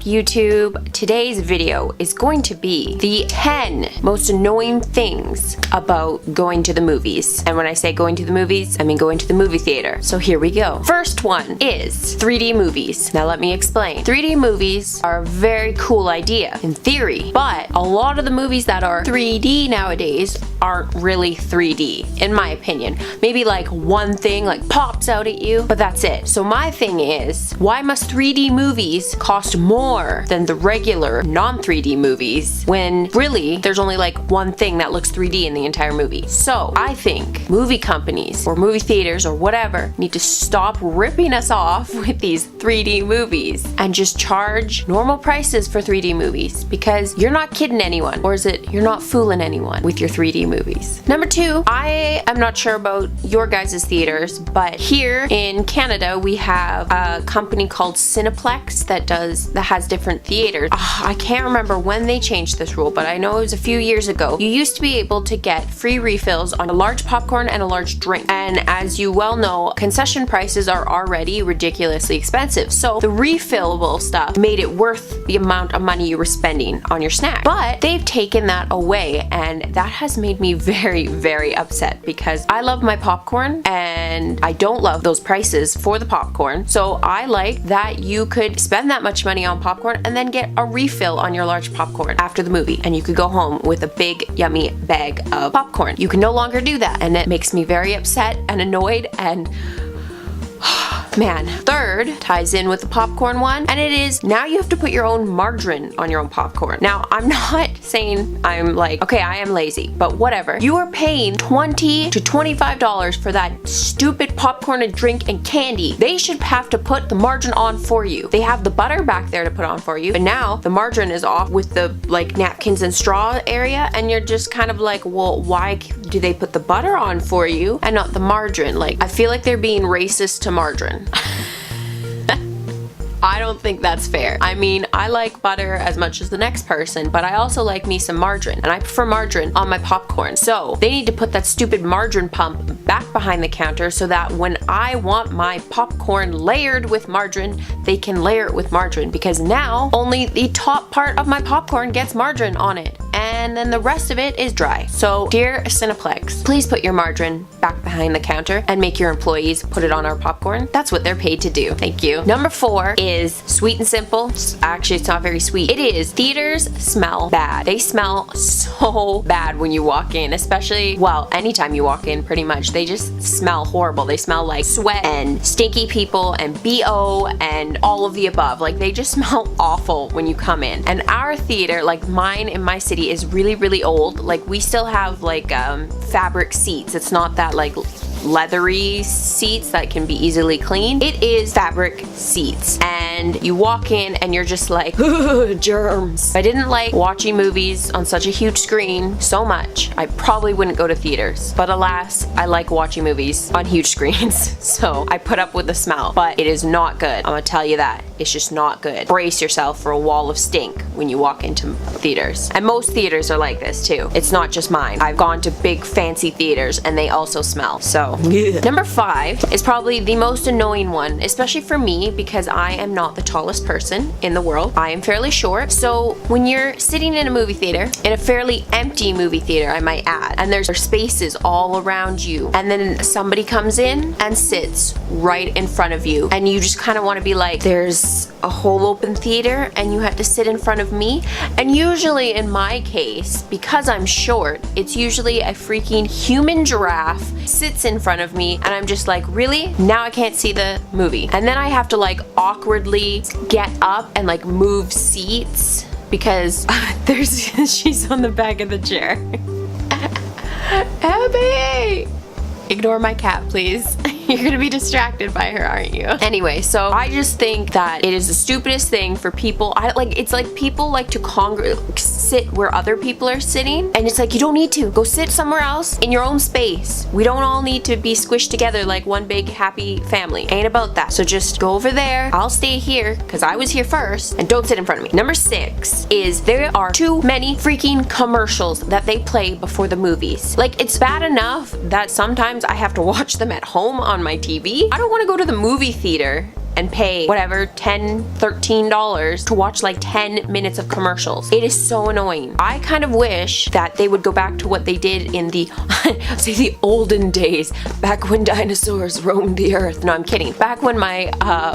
YouTube. Today's video is going to be the 10 most annoying things about going to the movies. And when I say going to the movies, I mean going to the movie theater. So here we go. First one is 3D movies. Now let me explain. 3D movies are a very cool idea in theory, but a lot of the movies that are 3D nowadays aren't really 3D, in my opinion. Maybe like one thing like pops out at you, but that's it. So my thing is, why must 3D movies cost more than the regular non-3D movies when really there's only like one thing that looks 3D in the entire movie? So I think movie companies or movie theaters or whatever need to stop ripping us off with these 3D movies and just charge normal prices for 3D movies, because you're not kidding anyone, or is it you're not fooling anyone with your 3D movies. Number two, I am not sure about your guys' theaters, but here in Canada we have a company called Cineplex that has different theaters. I can't remember when they changed this rule, but I know it was a few years ago. You used to be able to get free refills on a large popcorn and a large drink, and as you well know, concession prices are already ridiculously expensive, so the refillable stuff made it worth the amount of money you were spending on your snack. But they've taken that away, and that has made me very, very upset, because I love my popcorn and I don't love those prices for the popcorn. So I like that you could spend that much money on popcorn and then get a refill on your large popcorn after the movie, and you could go home with a big yummy bag of popcorn. You can no longer do that, and it makes me very upset and annoyed, and man. Third ties in with the popcorn one, and it is now you have to put your own margarine on your own popcorn. Now, I'm not saying I'm like, okay, I am lazy, but whatever. You are paying $20 to $25 for that stupid popcorn and drink and candy. They should have to put the margarine on for you. They have the butter back there to put on for you, but now the margarine is off with the like napkins and straw area, and you're just kind of like, well, why do they put the butter on for you and not the margarine? Like, I feel like they're being racist to margarine. I don't think that's fair. I mean, I like butter as much as the next person, but I also like me some margarine, and I prefer margarine on my popcorn. So they need to put that stupid margarine pump back behind the counter so that when I want my popcorn layered with margarine, they can layer it with margarine, because now only the top part of my popcorn gets margarine on it, and then the rest of it is dry. So dear Cineplex, please put your margarine back behind the counter and make your employees put it on our popcorn. That's what they're paid to do. Thank you. Number 4 is sweet and simple. Actually, it's not very sweet. It is theaters smell bad. They smell so bad when you walk in, especially, well, anytime you walk in pretty much. They just smell horrible. They smell like sweat and stinky people and BO and all of the above. Like, they just smell awful when you come in. And our theater, like mine in my city, is really, really old. Like, we still have like fabric seats. It's not that like leathery seats that can be easily cleaned. It is fabric seats, and you walk in and you're just like, germs. If I didn't like watching movies on such a huge screen so much, I probably wouldn't go to theaters. But alas, I like watching movies on huge screens, so I put up with the smell. But it is not good. I'm gonna tell you that. It's just not good. Brace yourself for a wall of stink when you walk into theaters. And most theaters are like this too. It's not just mine. I've gone to big fancy theaters and they also smell. So yeah. Number 5 is probably the most annoying one, especially for me, because I am not the tallest person in the world. I am fairly short. So when you're sitting in a movie theater, in a fairly empty movie theater, I might add, and there's spaces all around you, and then somebody comes in and sits right in front of you, and you just kind of want to be like, there's a whole open theater and you have to sit in front of me. And usually in my case, because I'm short, it's usually a freaking human giraffe sits in front of me, and I'm just like, really? Now I can't see the movie. And then I have to like awkwardly get up and like move seats because she's on the back of the chair. Abby! Ignore my cat, please. You're gonna be distracted by her, aren't you? Anyway, so I just think that it is the stupidest thing for people. It's like people like to sit where other people are sitting, and it's like, you don't need to. Go sit somewhere else in your own space. We don't all need to be squished together like one big happy family. Ain't about that. So just go over there. I'll stay here because I was here first, and don't sit in front of me. Number 6 is there are too many freaking commercials that they play before the movies. Like, it's bad enough that sometimes I have to watch them at home on my TV. I don't want to go to the movie theater and pay whatever, $10, $13 to watch like 10 minutes of commercials. It is so annoying. I kind of wish that they would go back to what they did in the, say the olden days, back when dinosaurs roamed the earth. No, I'm kidding. Back when my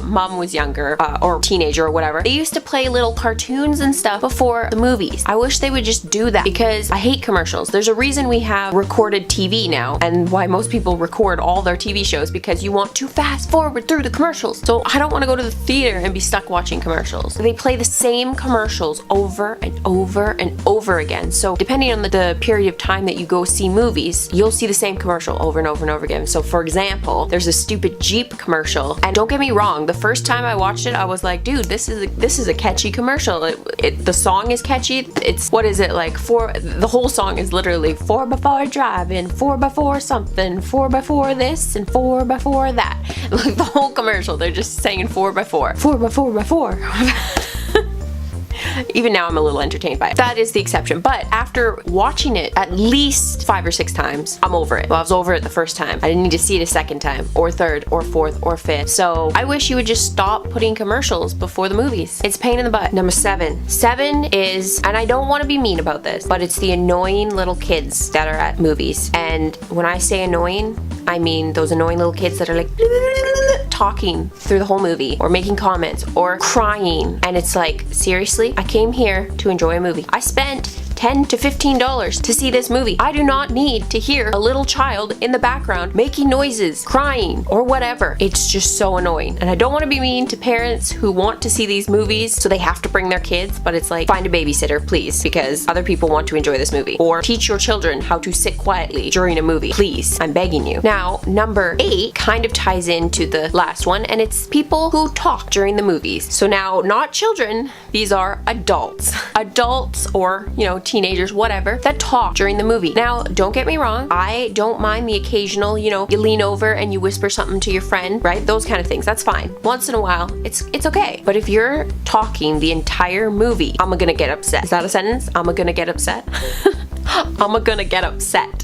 mom was younger, or teenager or whatever, they used to play little cartoons and stuff before the movies. I wish they would just do that because I hate commercials. There's a reason we have recorded TV now and why most people record all their TV shows, because you want to fast forward through the commercials. So I don't want to go to the theater and be stuck watching commercials. They play the same commercials over and over and over again. So depending on the period of time that you go see movies, you'll see the same commercial over and over and over again. So for example, there's a stupid Jeep commercial, and don't get me wrong, the first time I watched it, I was like, dude, this is a catchy commercial. The song is catchy. It's, what is it, like the whole song is literally 4x4 driving, 4x4 something, 4x4 this and 4x4 that. Like the whole commercial, they're just saying 4x4, 4x4x4. Even now I'm a little entertained by it. That is the exception. But after watching it at least 5 or 6 times, I'm over it. Well, I was over it the first time. I didn't need to see it a second time, or third, or fourth, or fifth. So I wish you would just stop putting commercials before the movies. It's a pain in the butt. Number 7. 7 is, and I don't want to be mean about this, but it's the annoying little kids that are at movies. And when I say annoying, I mean those annoying little kids that are like talking through the whole movie, or making comments, or crying. And it's like, seriously? I came here to enjoy a movie. I spent $10 to $15 to see this movie. I do not need to hear a little child in the background making noises, crying, or whatever. It's just so annoying. And I don't want to be mean to parents who want to see these movies, so they have to bring their kids, but it's like, find a babysitter, please, because other people want to enjoy this movie. Or teach your children how to sit quietly during a movie. Please, I'm begging you. Now, number 8 kind of ties into the last one, and it's people who talk during the movies. So now, not children, these are adults. Adults, or, you know, teenagers, whatever, that talk during the movie. Now, don't get me wrong, I don't mind the occasional, you know, you lean over and you whisper something to your friend, right? Those kind of things, that's fine. Once in a while, it's okay. But if you're talking the entire movie, I'm gonna get upset. Is that a sentence? I'm gonna get upset? I'm gonna get upset.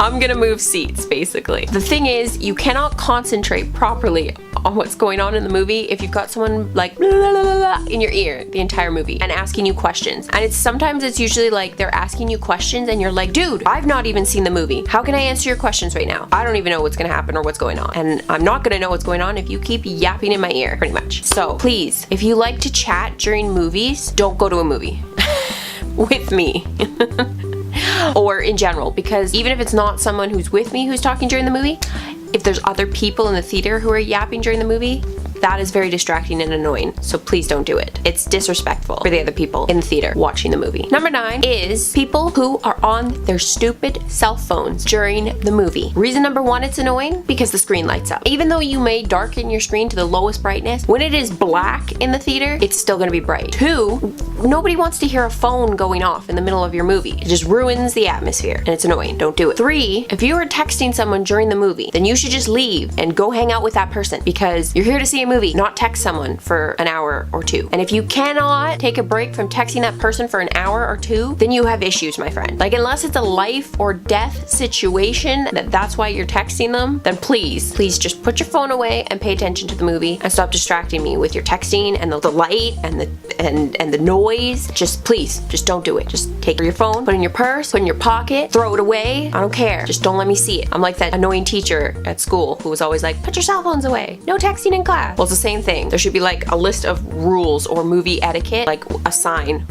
I'm gonna move seats, basically. The thing is, you cannot concentrate properly on what's going on in the movie if you've got someone like blah, blah, blah, blah, in your ear the entire movie and asking you questions. And sometimes it's usually like they're asking you questions and you're like, dude, I've not even seen the movie. How can I answer your questions right now? I don't even know what's gonna happen or what's going on. And I'm not gonna know what's going on if you keep yapping in my ear, pretty much. So please, if you like to chat during movies, don't go to a movie with me. Or in general, because even if it's not someone who's with me who's talking during the movie, if there's other people in the theater who are yapping during the movie, that is very distracting and annoying, so please don't do it. It's disrespectful for the other people in the theater watching the movie. Number 9 is people who are on their stupid cell phones during the movie. Reason number 1 it's annoying, because the screen lights up. Even though you may darken your screen to the lowest brightness, when it is black in the theater, it's still gonna be bright. 2, nobody wants to hear a phone going off in the middle of your movie. It just ruins the atmosphere, and it's annoying. Don't do it. 3, if you are texting someone during the movie, then you should just leave and go hang out with that person, because you're here to see a movie, not text someone for an hour or 2. And if you cannot take a break from texting that person for an hour or 2, then you have issues, my friend. Like, unless it's a life or death situation that's why you're texting them, then please just put your phone away and pay attention to the movie and stop distracting me with your texting and the light and the noise. Just please, just don't do it. Just take your phone, put it in your purse, put it in your pocket, throw it away. I don't care. Just don't let me see it. I'm like that annoying teacher at school who was always like, put your cell phones away. No texting in class. Well, it's the same thing. There should be like a list of rules or movie etiquette, like a sign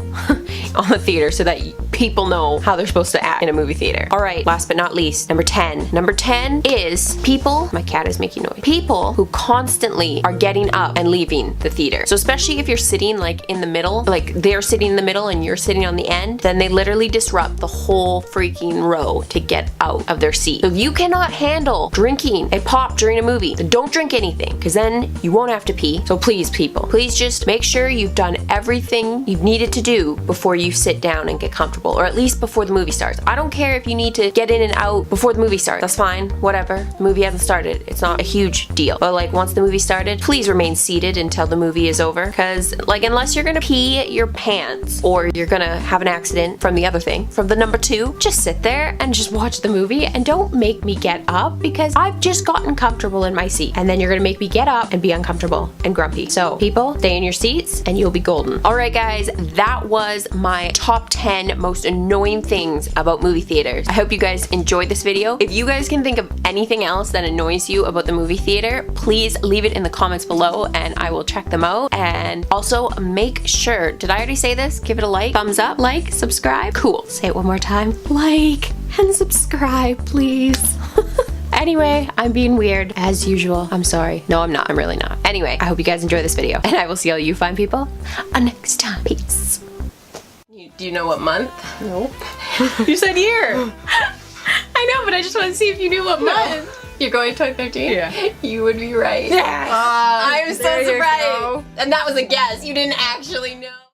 on the theater so that people know how they're supposed to act in a movie theater. All right, last but not least, number 10. Number 10 is people, my cat is making noise, people who constantly are getting up and leaving the theater. So especially if you're sitting like in the middle, like they're sitting in the middle and you're sitting on the end, then they literally disrupt the whole freaking row to get out of their seat. So if you cannot handle drinking a pop during a movie, then don't drink anything, because then you won't have to pee. So please, people, please just make sure you've done everything you've needed to do before you sit down and get comfortable uncomfortable, or at least before the movie starts. I don't care if you need to get in and out before the movie starts. That's fine, whatever. The movie hasn't started. It's not a huge deal. But like once the movie started, please remain seated until the movie is over. Cause like unless you're gonna pee your pants or you're gonna have an accident from the other thing, from the number 2, just sit there and just watch the movie and don't make me get up because I've just gotten comfortable in my seat. And then you're gonna make me get up and be uncomfortable and grumpy. So people, stay in your seats and you'll be golden. All right guys, that was my top 10 most annoying things about movie theaters. I hope you guys enjoyed this video. If you guys can think of anything else that annoys you about the movie theater, please leave it in the comments below and I will check them out. And also make sure, did I already say this? Give it a like, thumbs up, like, subscribe. Cool. Say it one more time. Like and subscribe, please. Anyway, I'm being weird as usual. I'm sorry. No, I'm not. I'm really not. Anyway, I hope you guys enjoy this video and I will see all you fine people next time. Peace. Do you know what month? Nope. You said year. I know, but I just want to see if you knew what month. You're going 2013? Yeah. You would be right. Yes. I'm so There you surprised. go. And that was a guess. You didn't actually know.